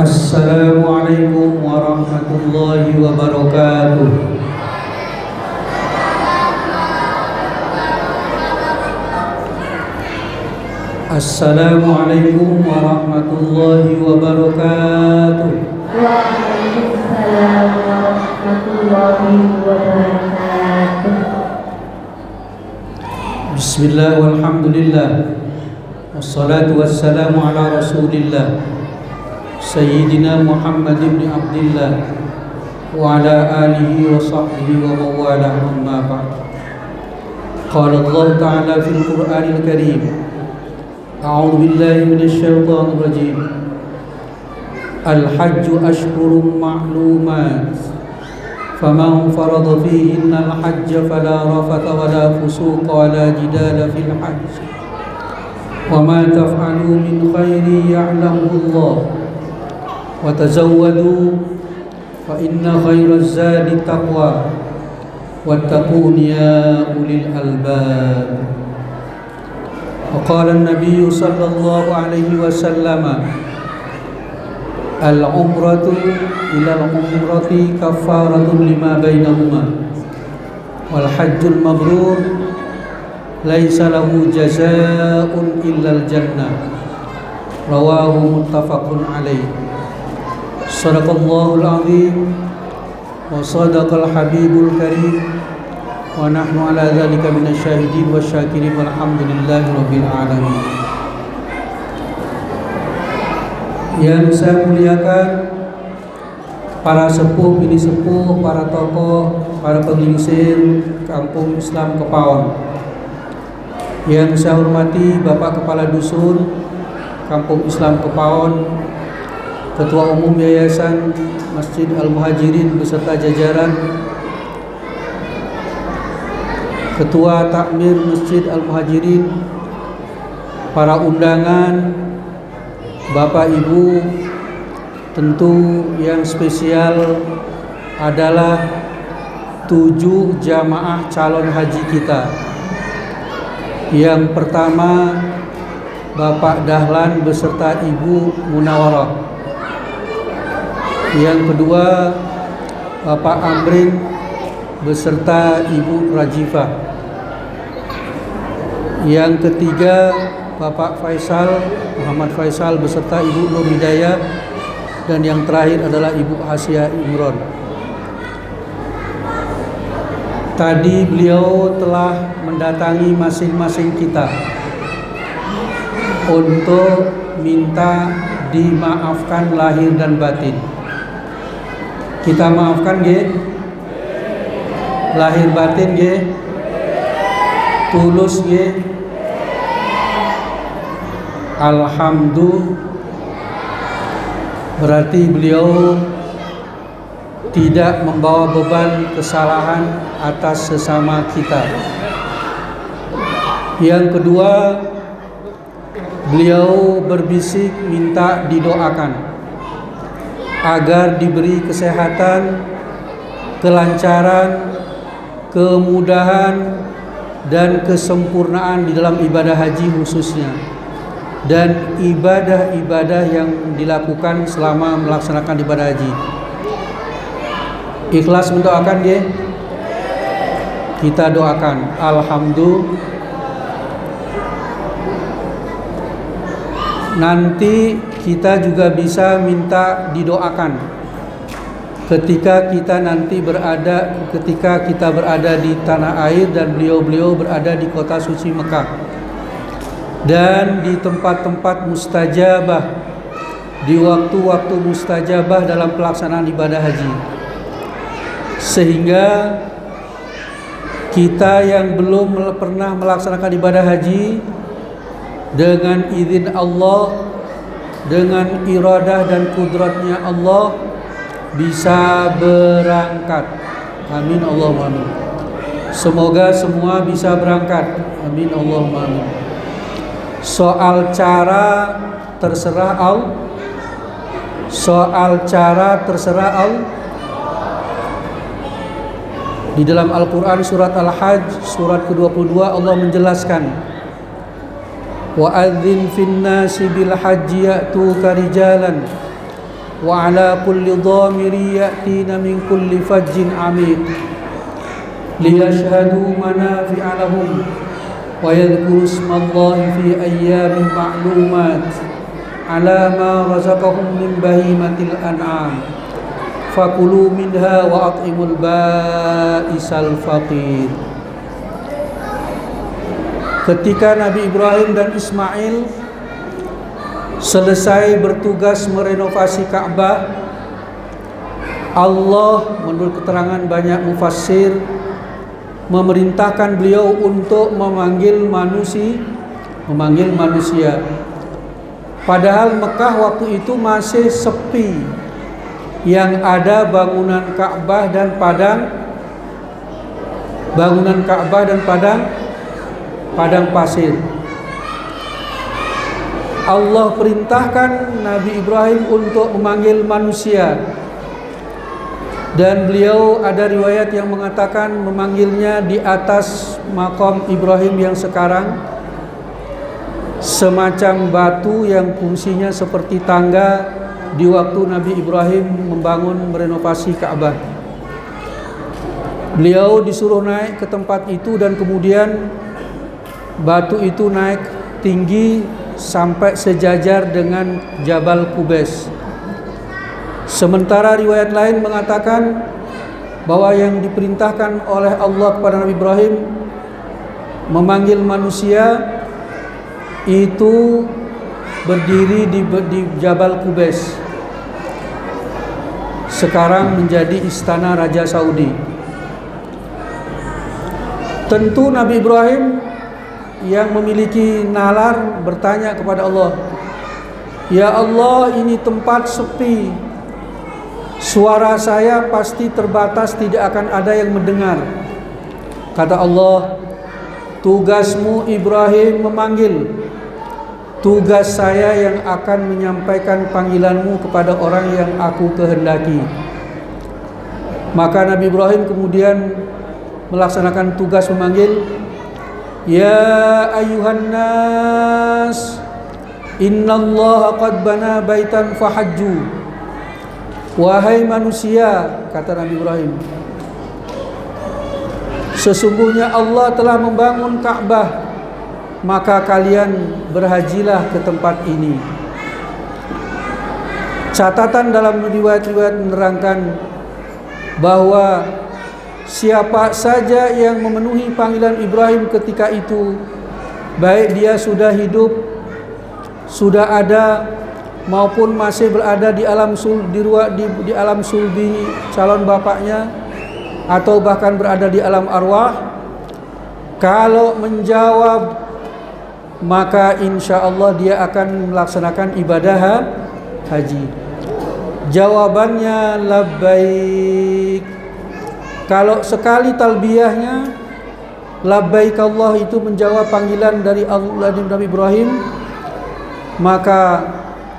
Assalamualaikum warahmatullahi wabarakatuh. Assalamualaikum warahmatullahi wabarakatuh. Waalaikumsalam warahmatullahi wabarakatuh. Bismillah walhamdulillah. Wassalatu wassalamu ala rasulillah Sayyidina Muhammad ibn Abdillah wa ala alihi wa sahbihi wa mawala amma ba'd. Qala Allah ta'ala fil Qur'anil Karim, a'udzu billahi minasy syaithanir rajim. Al-hajju ashhurun ma'lumat, faman farada fihinna al-hajja fala rafatha wala fusuqa wala jidala fil hajj. Wa ma taf'alu min khairin ya'lamuhu Allah. Wa tazawwadu fa inna khairaz zadi taqwa wattaqun ya ulil albab. Wa qala an-nabiy sallallahu alaihi wasallam, al-umratu ila al-umrati kafaratun lima bainahuma wal hajjul mabrur laisa lahu jazaa'un illa al-jannah. Rawahu muttafaqun alaih. Sadaqallahul azim wa sadaqal habibul karim wa nahnu ala dzalika minasyahidin wasyakirin walhamdulillahi rabbil alamin. Yang saya muliakan para sepuh, bini sepuh, para tokoh, para penglingsir Kampung Islam Kepaon. Yang saya hormati Bapak Kepala Dusun Kampung Islam Kepaon, Ketua Umum Yayasan Masjid Al-Muhajirin beserta jajaran, Ketua Takmir Masjid Al-Muhajirin, para undangan, Bapak Ibu. Tentu yang spesial adalah 7 jamaah calon haji kita. Yang pertama Bapak Dahlan beserta Ibu Munawarah. Yang kedua Bapak Amrin beserta Ibu Rajifah. Yang ketiga Bapak Faisal, Muhammad Faisal beserta Ibu Nur Hidayah. Dan yang terakhir adalah Ibu Hasya Imron. Tadi beliau telah mendatangi masing-masing kita untuk minta dimaafkan lahir dan batin. Kita maafkan ge? Lahir batin ge? Tulus ge? Alhamdulillah. Berarti beliau tidak membawa beban kesalahan atas sesama kita. Yang kedua, beliau berbisik minta didoakan agar diberi kesehatan, kelancaran, kemudahan, dan kesempurnaan di dalam ibadah haji khususnya, dan ibadah-ibadah yang dilakukan selama melaksanakan ibadah haji. Ikhlas mendoakan dia? Kita doakan. Alhamdulillah. Nanti kita juga bisa minta didoakan ketika kita berada di tanah air dan beliau-beliau berada di kota suci Mekah dan di tempat-tempat mustajabah, di waktu-waktu mustajabah dalam pelaksanaan ibadah haji, sehingga kita yang belum pernah melaksanakan ibadah haji, dengan izin Allah, dengan iradah dan kudratnya Allah, bisa berangkat. Amin Allahumma amin. Semoga semua bisa berangkat. Amin Allahumma amin. Soal cara terserah Allah. Di dalam Al-Quran surat Al-Hajj surat ke-22 Allah menjelaskan, wa adzin fin nasi bil hajji ya'tuka rijalan wa ala kulli dhamiri ya'tina min kulli fajjin 'amiq liyashhadu manafi'a lahum wa yadhkuru ismallahi fi ayyamin ma'lumat ala ma razaqahum min bahimatil an'am fakulu minha wa at'imul ba'isal faqir. Ketika Nabi Ibrahim dan Ismail selesai bertugas merenovasi Ka'bah, Allah menurut keterangan banyak mufassir memerintahkan beliau untuk memanggil manusia. Padahal Mekah waktu itu masih sepi, yang ada bangunan Ka'bah dan padang pasir. Allah perintahkan Nabi Ibrahim untuk memanggil manusia, dan beliau ada riwayat yang mengatakan memanggilnya di atas makam Ibrahim yang sekarang, semacam batu yang fungsinya seperti tangga di waktu Nabi Ibrahim membangun merenovasi Ka'bah. Beliau disuruh naik ke tempat itu, dan kemudian batu itu naik tinggi sampai sejajar dengan Jabal Qubais. Sementara riwayat lain mengatakan bahwa yang diperintahkan oleh Allah kepada Nabi Ibrahim memanggil manusia itu berdiri di Jabal Qubais, sekarang menjadi istana Raja Saudi. Tentu Nabi Ibrahim yang memiliki nalar bertanya kepada Allah, "Ya Allah, ini tempat sepi. Suara saya pasti terbatas, tidak akan ada yang mendengar." Kata Allah, "Tugasmu Ibrahim memanggil. Tugas saya yang akan menyampaikan panggilanmu kepada orang yang aku kehendaki." Maka Nabi Ibrahim kemudian melaksanakan tugas memanggil, "Ya ayuhan nas, innallaha qad bana baitan fahajju." Wahai manusia, kata Nabi Ibrahim, sesungguhnya Allah telah membangun Ka'bah, maka kalian berhajilah ke tempat ini. Catatan dalam riwayat-riwayat menerangkan bahwa siapa saja yang memenuhi panggilan Ibrahim ketika itu, baik dia sudah hidup, sudah ada, maupun masih berada di alam sulbi calon bapaknya, atau bahkan berada di alam arwah, kalau menjawab, maka insya Allah dia akan melaksanakan ibadah haji. Jawabannya labbaik. Kalau sekali talbiyahnya labbaik Allah itu menjawab panggilan dari Allah dan Nabi Ibrahim, maka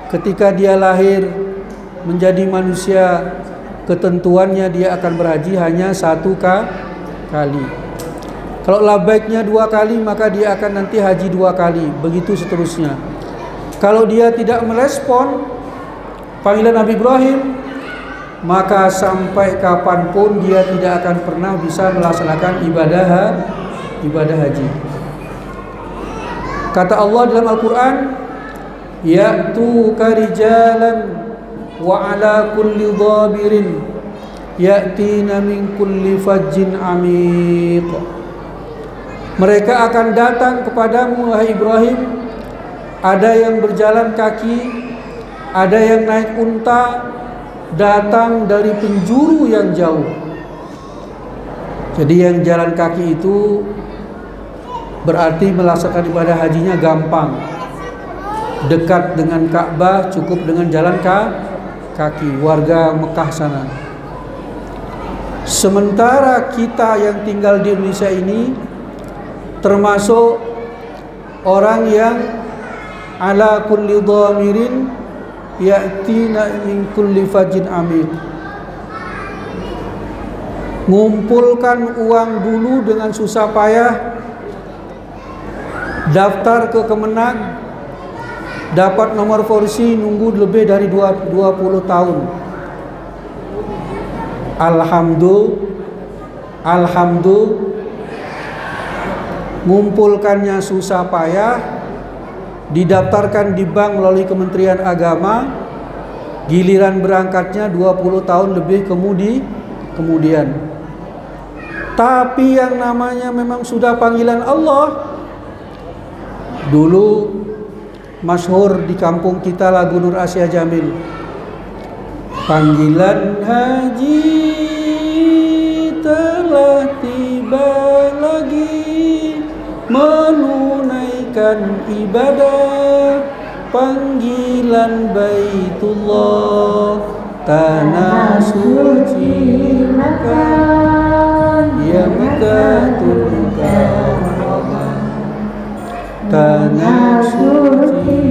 ketika dia lahir menjadi manusia, ketentuannya dia akan berhaji hanya satu kali. Kalau labbaiknya 2 kali, maka dia akan nanti haji 2 kali, begitu seterusnya. Kalau dia tidak merespon panggilan Nabi Ibrahim, maka sampai kapanpun dia tidak akan pernah bisa melaksanakan ibadah haji. Kata Allah dalam Al-Quran, "Ya'tuka rijalan wa ala kulli dhabirin ya'tina min kulli fajjin 'amiq." Mereka akan datang kepadamu, wahai Ibrahim, ada yang berjalan kaki, ada yang naik unta, datang dari penjuru yang jauh. Jadi yang jalan kaki itu berarti melaksanakan ibadah hajinya gampang, dekat dengan Ka'bah, cukup dengan jalan kaki warga Mekah sana. Sementara kita yang tinggal di Indonesia ini termasuk orang yang ala kulli dhamirin ya'tina min kulli fajin amiq. Ngumpulkan uang dulu dengan susah payah, daftar ke Kemenag, dapat nomor polisi nunggu lebih dari 20 tahun. Alhamdulillah, ngumpulkannya susah payah, didaftarkan di bank melalui Kementerian Agama, giliran berangkatnya 20 tahun lebih kemudian. Tapi yang namanya memang sudah panggilan Allah. Dulu masyhur di kampung kita lagu Nur Asia Jamil, panggilan haji telah tiba lagi, menunaikan ibadah, panggilan Baitullah, tanah suci Makkah, ya Makkatul Mukarramah, tanah suci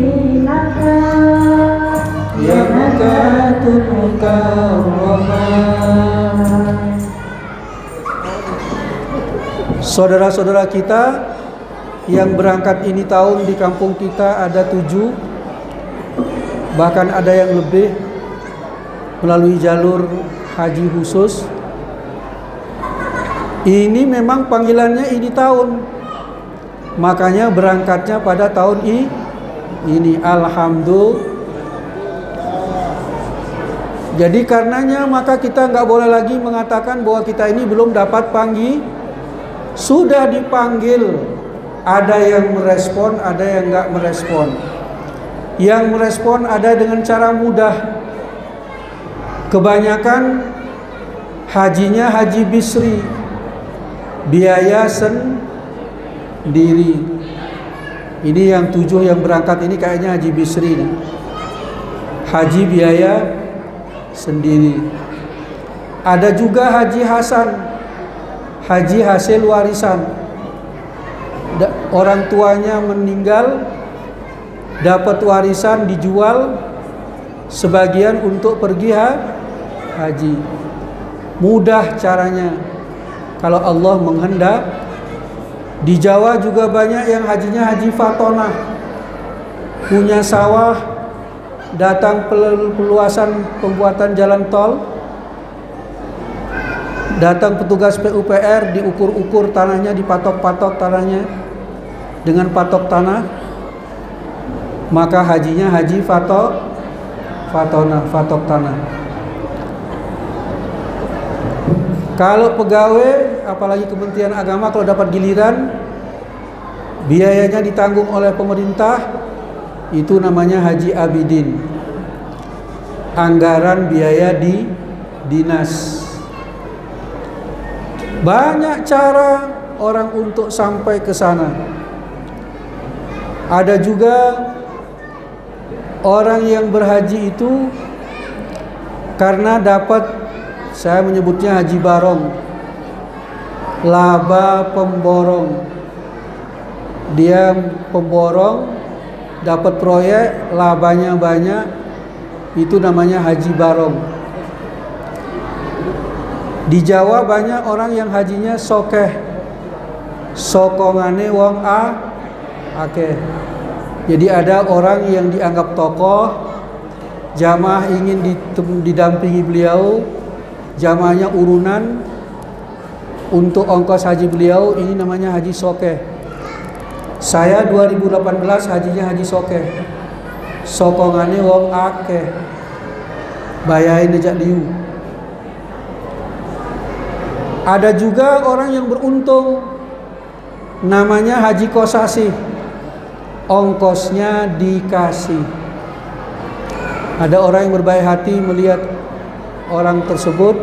Makkah, ya Makkatul Mukarramah. Saudara-saudara kita yang berangkat ini tahun di kampung kita ada 7, bahkan ada yang lebih melalui jalur haji khusus. Ini memang panggilannya ini tahun, makanya berangkatnya pada tahun ini. Alhamdulillah. Jadi karenanya maka kita nggak boleh lagi mengatakan bahwa kita ini belum dapat sudah dipanggil. Ada yang merespon, ada yang nggak merespon. Yang merespon ada dengan cara mudah. Kebanyakan hajinya haji bisri, biaya sendiri. Ini yang 7 yang berangkat ini kayaknya haji bisri nih. Haji biaya sendiri. Ada juga haji hasan, haji hasil warisan. Orang tuanya meninggal, dapat warisan, dijual sebagian untuk pergi haji. Mudah caranya kalau Allah menghendak. Di Jawa juga banyak yang hajinya haji fatonah, punya sawah, datang perluasan pembuatan jalan tol, datang petugas PUPR, diukur-ukur tanahnya, dipatok-patok tanahnya dengan patok tanah, maka hajinya haji fatonah, patok tanah. Kalau pegawai, apalagi Kementerian Agama, kalau dapat giliran, biayanya ditanggung oleh pemerintah, itu namanya haji abidin, anggaran biaya di dinas. Banyak cara orang untuk sampai ke sana. Ada juga orang yang berhaji itu karena dapat, saya menyebutnya haji barong, laba pemborong. Dia pemborong, dapat proyek, labanya banyak, itu namanya haji barong. Di Jawa banyak orang yang hajinya sokeh, sokongane wong akeh. Jadi ada orang yang dianggap tokoh, jamaah ingin didampingi beliau, jamaahnya urunan untuk ongkos haji beliau, ini namanya haji sokeh. Saya 2018 hajinya haji sokeh, sokongane wong akeh, bayarin nejak liu. Ada juga orang yang beruntung, namanya haji kosasi, ongkosnya dikasih. Ada orang yang berbaik hati melihat orang tersebut,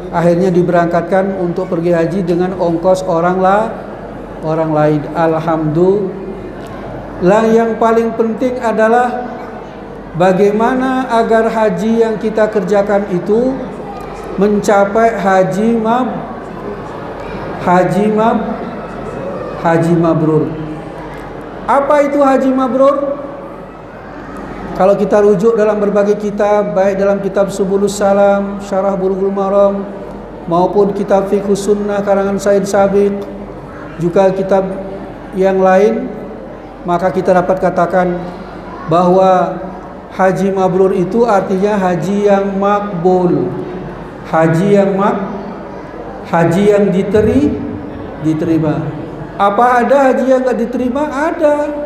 akhirnya diberangkatkan untuk pergi haji dengan ongkos orang lain. Alhamdulillah. Yang paling penting adalah bagaimana agar haji yang kita kerjakan itu mencapai haji mabrur. Apa itu haji mabrur? Kalau kita rujuk dalam berbagai kitab, baik dalam kitab Subulus Salam, Syarah Bulughul Maram, maupun kitab Fiqhus Sunnah karangan Said Sabiq, juga kitab yang lain, maka kita dapat katakan bahwa haji mabrur itu artinya haji yang makbul, haji yang diterima. Apa ada haji yang nggak diterima? Ada.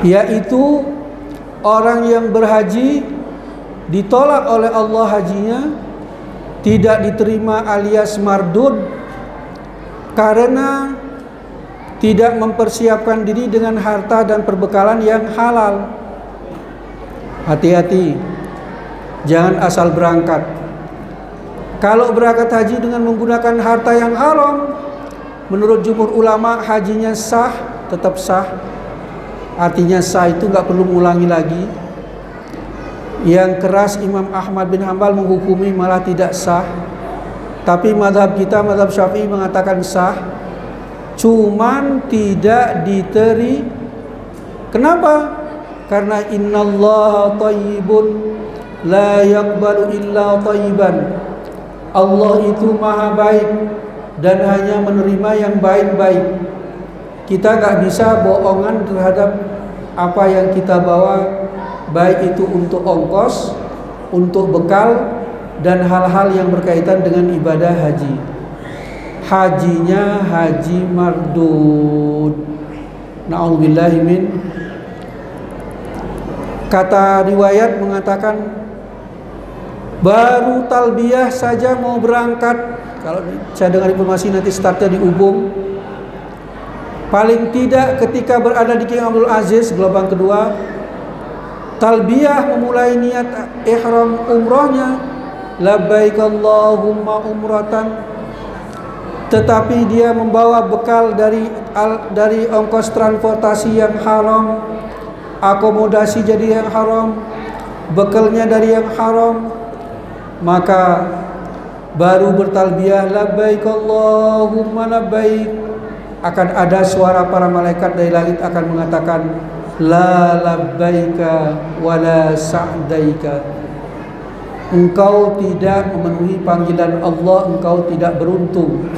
Yaitu orang yang berhaji ditolak oleh Allah hajinya, tidak diterima alias mardud karena tidak mempersiapkan diri dengan harta dan perbekalan yang halal. Hati-hati, jangan asal berangkat. Kalau berangkat haji dengan menggunakan harta yang haram, menurut jumhur ulama hajinya sah, tetap sah. Artinya sah itu nggak perlu mengulangi lagi. Yang keras Imam Ahmad bin Hanbal menghukumi malah tidak sah. Tapi mazhab kita, mazhab Syafi'i mengatakan sah. Cuman tidak diterima. Kenapa? Karena innallaha thayyibun la yaqbalu illa thayyiban. Allah itu maha baik dan hanya menerima yang baik-baik. Kita gak bisa bohongan terhadap apa yang kita bawa, baik itu untuk ongkos, untuk bekal, dan hal-hal yang berkaitan dengan ibadah haji. Hajinya haji mardud. Na'udzubillahi min. Kata riwayat mengatakan baru talbiyah saja mau berangkat. Kalau saya dengar informasi nanti startnya di Ubung. Paling tidak ketika berada di King Abdul Aziz gelombang kedua, talbiyah memulai niat ihram umrohnya, labbaik Allahumma umratan, tetapi dia membawa bekal dari ongkos transportasi yang haram, akomodasi jadi yang haram, bekalnya dari yang haram, maka baru bertalbiyah labbaik Allahumma labbaik, akan ada suara para malaikat dari langit akan mengatakan la labbaika wala sa'daika. Engkau tidak memenuhi panggilan Allah, engkau tidak beruntung.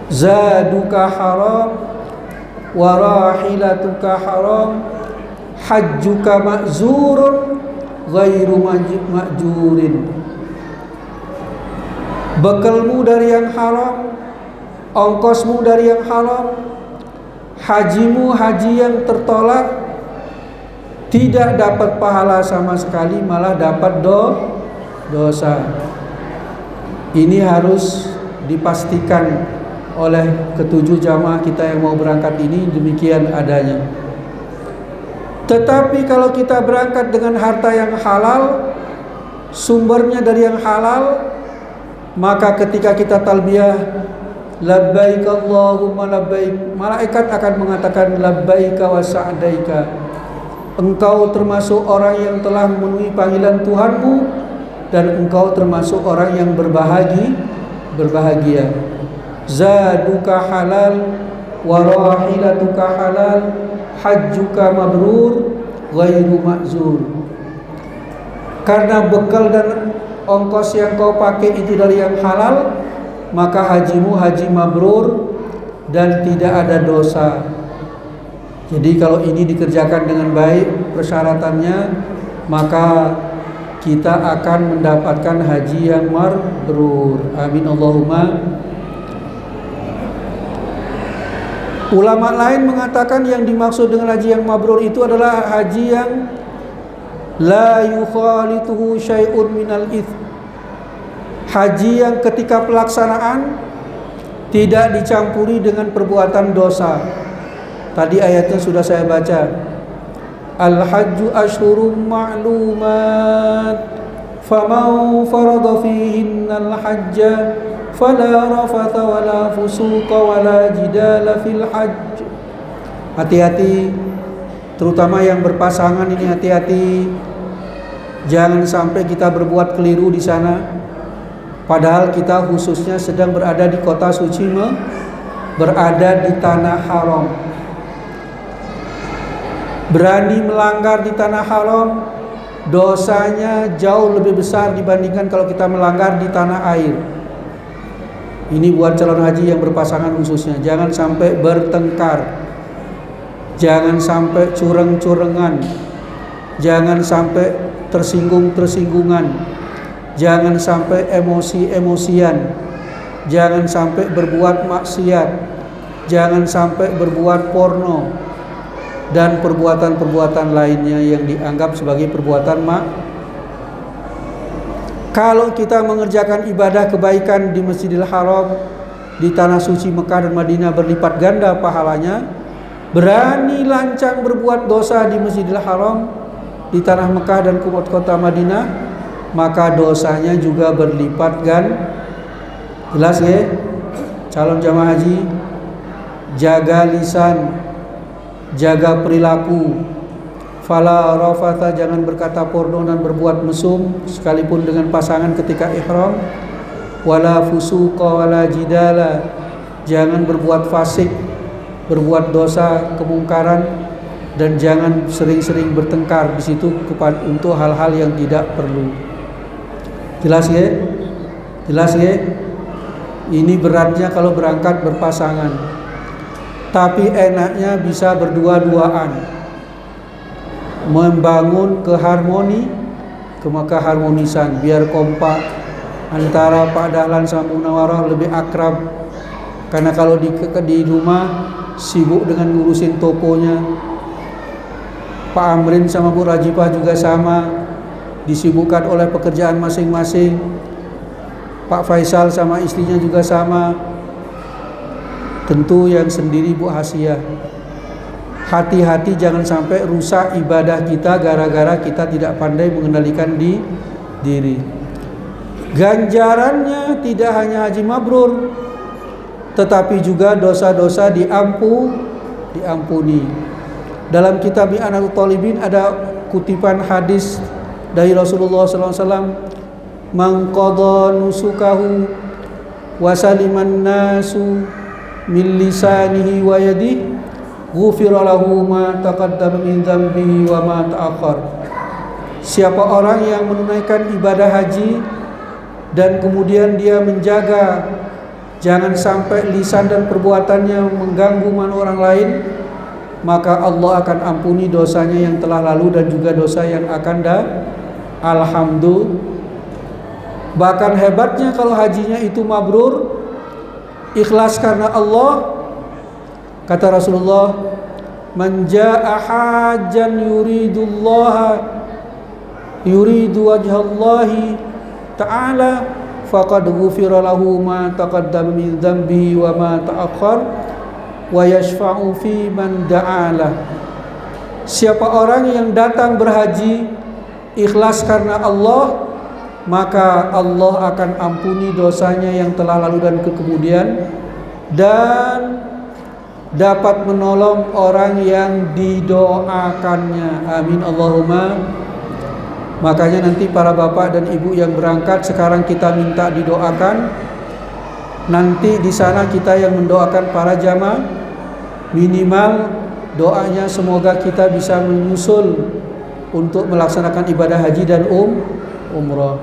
Zaduka haram wa rahilatuka haram, hajjuka ma'zurun ghairu ma'jurin. Bekalmu dari yang haram, ongkosmu dari yang haram, hajimu haji yang tertolak, tidak dapat pahala sama sekali, malah dapat dosa. Ini harus dipastikan oleh ketujuh jamaah kita yang mau berangkat ini, demikian adanya. Tetapi kalau kita berangkat dengan harta yang halal, sumbernya dari yang halal, maka ketika kita talbiyah labbaik Allahumma labbaik, malaikat akan mengatakan labbaika wa sa'daika. Engkau termasuk orang yang telah memenuhi panggilan Tuhanmu, dan engkau termasuk orang yang berbahagia. Zaduka halal wa rahilatuka halal, hajjuka mabrur ghairu ma'zur. Karena bekal dan ongkos yang kau pakai itu dari yang halal, maka hajimu haji mabrur dan tidak ada dosa. Jadi kalau ini dikerjakan dengan baik persyaratannya, maka kita akan mendapatkan haji yang mabrur. Amin Allahumma. Ulama lain mengatakan yang dimaksud dengan haji yang mabrur itu adalah haji yang la yukhalituhu syai'un minal its, haji yang ketika pelaksanaan tidak dicampuri dengan perbuatan dosa. Tadi ayatnya sudah saya baca. Al-hajju ashhurum ma'lumat, faman farada fihinnal hajja fala rafatha wala fusuqa wala jidala fil hajj. Hati-hati, terutama yang berpasangan ini hati-hati. Jangan sampai kita berbuat keliru di sana. Padahal kita khususnya sedang berada di kota suci, berada di tanah haram. Berani melanggar di tanah haram, dosanya jauh lebih besar dibandingkan kalau kita melanggar di tanah air. Ini buat calon haji yang berpasangan khususnya. Jangan sampai bertengkar, jangan sampai curang-curangan, jangan sampai tersinggung-tersinggungan, jangan sampai emosi-emosian, jangan sampai berbuat maksiat, jangan sampai berbuat porno dan perbuatan-perbuatan lainnya yang dianggap sebagai perbuatan Kalau kita mengerjakan ibadah kebaikan di Masjidil Haram, di tanah suci Mekah dan Madinah berlipat ganda pahalanya, berani lancang berbuat dosa di Masjidil Haram, di tanah Mekah dan kota Madinah, maka dosanya juga berlipat ganda. Jelas ya? Calon jamaah haji, jaga lisan, jaga perilaku. Fala rafatha, jangan berkata porno dan berbuat mesum sekalipun dengan pasangan ketika ihram. Wala fusuqa wala jidala, jangan berbuat fasik, berbuat dosa, kemungkaran, dan jangan sering-sering bertengkar di situ untuk hal-hal yang tidak perlu. Jelas ya? Jelas ya? Ini beratnya kalau berangkat berpasangan. Tapi enaknya bisa berdua-duaan, membangun keharmonisan, biar kompak antara Pak Dahlan sama Bu Nawarah, lebih akrab. Karena kalau di rumah sibuk dengan ngurusin tokonya. Pak Amrin sama Bu Rajipah juga sama, disibukkan oleh pekerjaan masing-masing. Pak Faisal sama istrinya juga sama. Tentu yang sendiri Bu Hasiyah. Hati-hati jangan sampai rusak ibadah kita gara-gara kita tidak pandai mengendalikan diri. Ganjarannya tidak hanya haji mabrur, tetapi juga dosa-dosa diampuni. Dalam kitab I'anatul Talibin ada kutipan hadis dari Rasulullah SAW, "Man qadha nusukahu wa saliman nasu min lisanihi wa yadihi ghufira lahu ma taqaddama min dzambihi wa ma ta'akhkhar." Siapa orang yang menunaikan ibadah haji dan kemudian dia menjaga jangan sampai lisan dan perbuatannya mengganggu orang lain, maka Allah akan ampuni dosanya yang telah lalu dan juga dosa yang akan datang. Alhamdulillah. Bahkan hebatnya kalau hajinya itu mabrur, ikhlas karena Allah. Kata Rasulullah, "Man jaa'a hajjan yuridu wajhallahi ta'ala faqad ghufira lahu ma taqaddama min dzambihi wa ma ta'akhkhar wa yashfa'u fi man da'ala." Siapa orang yang datang berhaji ikhlas karena Allah, maka Allah akan ampuni dosanya yang telah lalu dan kemudian, dan dapat menolong orang yang didoakannya. Amin Allahumma. Makanya nanti para bapak dan ibu yang berangkat sekarang kita minta didoakan. Nanti di sana kita yang mendoakan para jamaah. Minimal doanya semoga kita bisa menyusul untuk melaksanakan ibadah haji dan umrah.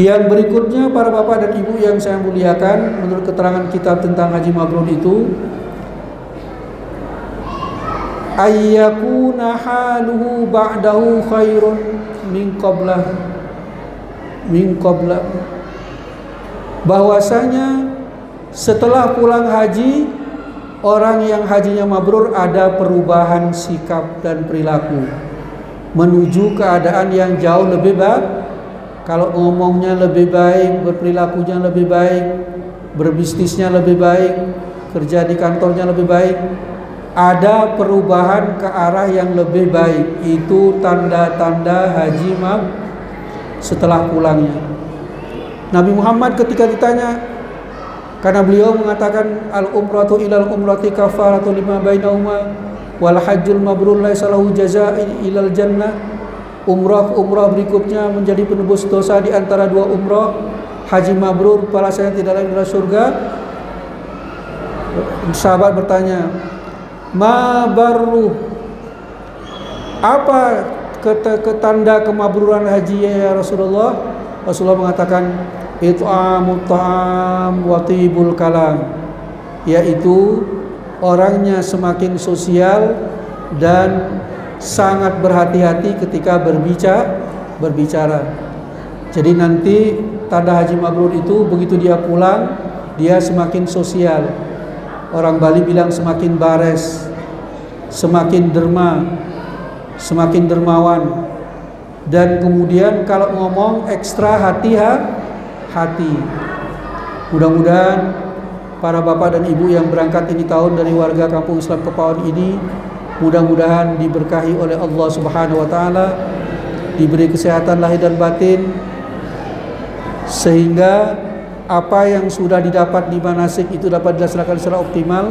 Yang berikutnya para bapak dan ibu yang saya muliakan, menurut keterangan kitab tentang haji mabrur itu, ayyakuna haluhu ba'dahu khairun min qabla, bahwasanya setelah pulang haji, orang yang hajinya mabrur ada perubahan sikap dan perilaku menuju keadaan yang jauh lebih baik. Kalau ngomongnya lebih baik, berperilakunya lebih baik, berbisnisnya lebih baik, kerja di kantornya lebih baik, ada perubahan ke arah yang lebih baik. Itu tanda-tanda haji setelah pulangnya. Nabi Muhammad ketika ditanya, karena beliau mengatakan al-umratu ilal umrati kafaratu lima bainahuma wal hajjul mabrur laisa lahu jazaa'un ilal jannah. Umrah berikutnya menjadi penebus dosa di antara dua umrah. Haji mabrur balasannya tidak lain adalah surga. Sahabat bertanya, "Ma barru?" Apa tanda kemabruran haji ya Rasulullah? Rasulullah mengatakan, it'amut ta'am wa tibul kalam, yaitu orangnya semakin sosial dan sangat berhati-hati ketika berbicara. Jadi nanti tanda haji mabrur itu begitu dia pulang, dia semakin sosial. Orang Bali bilang semakin bares, semakin derma, semakin dermawan. Dan kemudian kalau ngomong ekstra hati. Mudah-mudahan para bapak dan ibu yang berangkat ini tahun dari warga Kampung Islam Kepaon ini, mudah-mudahan diberkahi oleh Allah Subhanahu wa taala, diberi kesehatan lahir dan batin, sehingga apa yang sudah didapat di manasik itu dapat dilaksanakan secara optimal,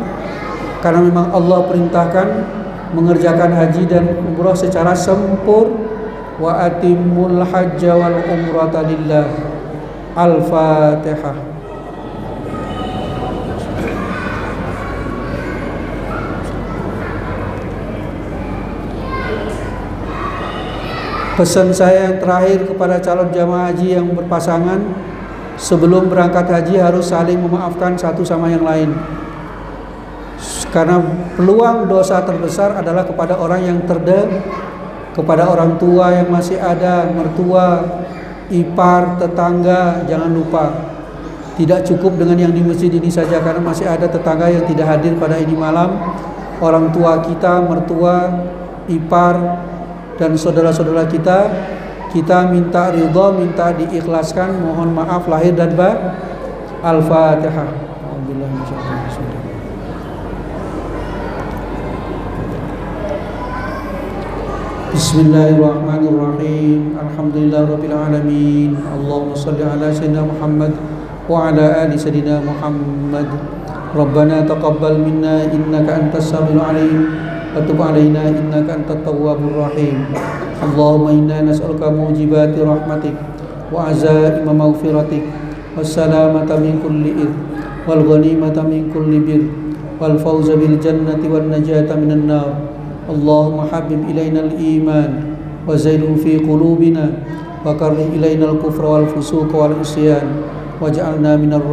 karena memang Allah perintahkan mengerjakan haji dan umrah secara sempurna. Wa atimul hajja wal umrata lillah. Al-Fatihah. Pesan saya yang terakhir kepada calon jamaah haji yang berpasangan, sebelum berangkat haji harus saling memaafkan satu sama yang lain. Karena peluang dosa terbesar adalah kepada orang yang kepada orang tua yang masih ada, mertua, ipar, tetangga. Jangan lupa, tidak cukup dengan yang di masjid ini saja, karena masih ada tetangga yang tidak hadir pada ini malam. Orang tua kita, mertua, ipar, dan saudara-saudara kita minta ridha, minta diikhlaskan, mohon maaf lahir dan batin. Al-Fatihah. Bismillahirrahmanirrahim. Alhamdulillahirabbil alamin. Allahumma shalli ala sayyidina Muhammad wa ala ali sayyidina Muhammad. Rabbana taqabbal minna innaka antas samiul alim wa tub alaina innaka antat tawwabur rahim. Allahumma inna nas'aluka mujibati rahmatik wa azaima maghfiratik was salamata min kulli ith wal ghanimata min kulli bir wal fawza bil jannati wan najata minan nar. Allahumma habib ilaina al-iman wa zainhu fi qulubina wa karrih ilaina al-kufra wal fusuq wal isyan waj'alna minar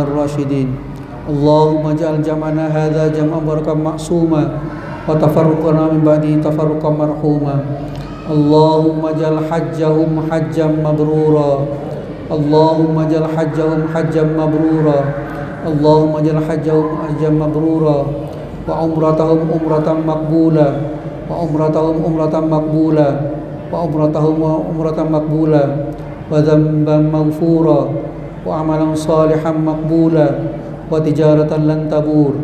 rasyidin Allahumma ja'al jam'ana hadza jam'an barakan ma'suma wa tafarruqana min ba'di tafarruqan marhuma. Allahumma ja'al hajjahum hajjan mabrura. Allahumma ja'al hajjahum hajjan mabrura. Allahumma ja'al hajjahum hajjan mabrura. Wa umratahum umratan maqbula wa umratahum umratan maqbula wa umratahum umratan maqbula wa dhanban maghfura wa amalan salihan maqbula wa tijaratan lan tabur.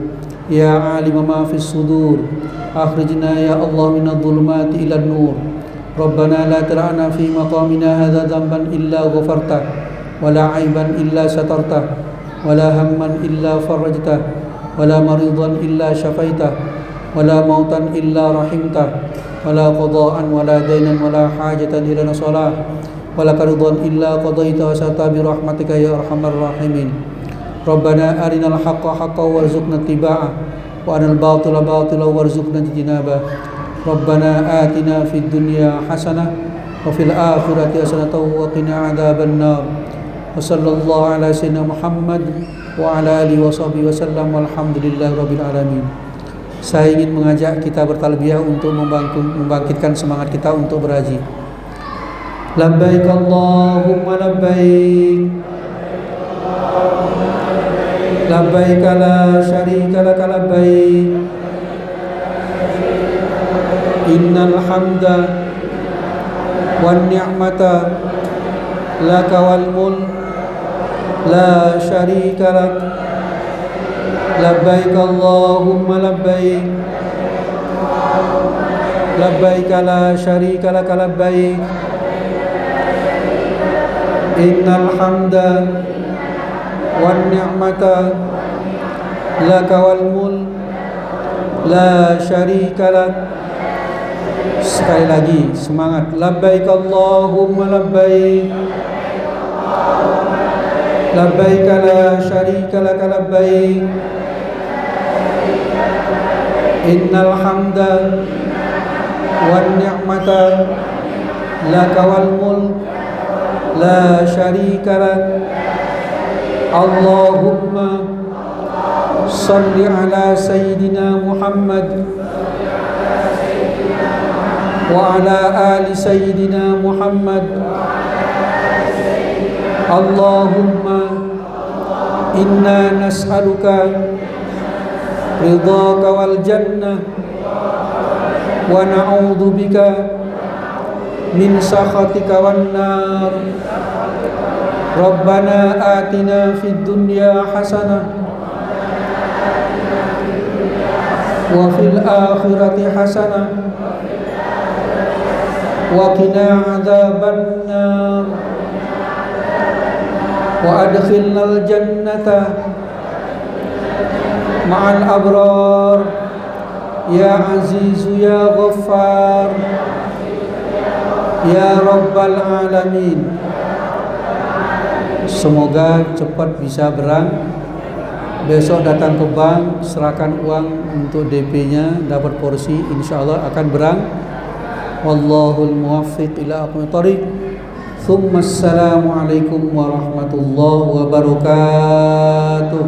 Ya alim ma fis sudur akhrijna ya Allah minadh dhulumati ila nur. Rabbana la tara'na fi maqamina hadza dhanban illa ghafartah wa la 'aiban illa satartah wa la hamman illa farajtah wala maridan illa syafaitah wala mautan illa rahimtah wala qada'an wala dainan wala hajatan illa salah wala karidan illa qadaita wa sata bi rahmatika ya arhamar rahimin. Rabbana arinal haqqa haqqan warzuqna ittiba'ah wa arinal batila batilan warzuqna ijtinabah. Rabbana atina fid dunya hasanah wa fil akhirati hasanah wa qina adzaban nar. Wa sallallahu ala sayyidina Muhammad wa ala alihi wa sahbihi wasallam walhamdulillahirabbil alamin. Saya ingin mengajak kita bertalbiyah untuk membangkitkan semangat kita untuk berhaji. Labbaik Allahumma labbaik, labbaik la syarika lak labbaik, innal hamda wan ni'mata laka wal mulk la syarika lak. Labbaik Allahumma labbaik, labbaik la syarika lak labbaik, innal hamda wan ni'mata laka wal mulk la syarika lak. Sekali lagi semangat. Labbaik Allahumma labbaik, labbaik la syarika lak labbaik, innal hamda wan ni'mata laka wal mulk لا شريك لك اللهم صل على سيدنا محمد وعلى آل سيدنا محمد اللهم إنا نسألك رضاك والجنة ونعوذ بك من سخطك والنار ربنا آتنا في الدنيا حسنة وفي الآخرة حسنة وقنا عذاب النار وأدخلنا الجنة مع الأبرار يا عزيز يا غفار يا رب العالمين. Semoga cepat bisa berang. Besok datang ke bank, serahkan uang untuk DP-nya, dapat porsi, insya Allah akan berang. Wallahul muwaffiq ila aqwamit thoriq. Assalamualaikum warahmatullahi wabarakatuh.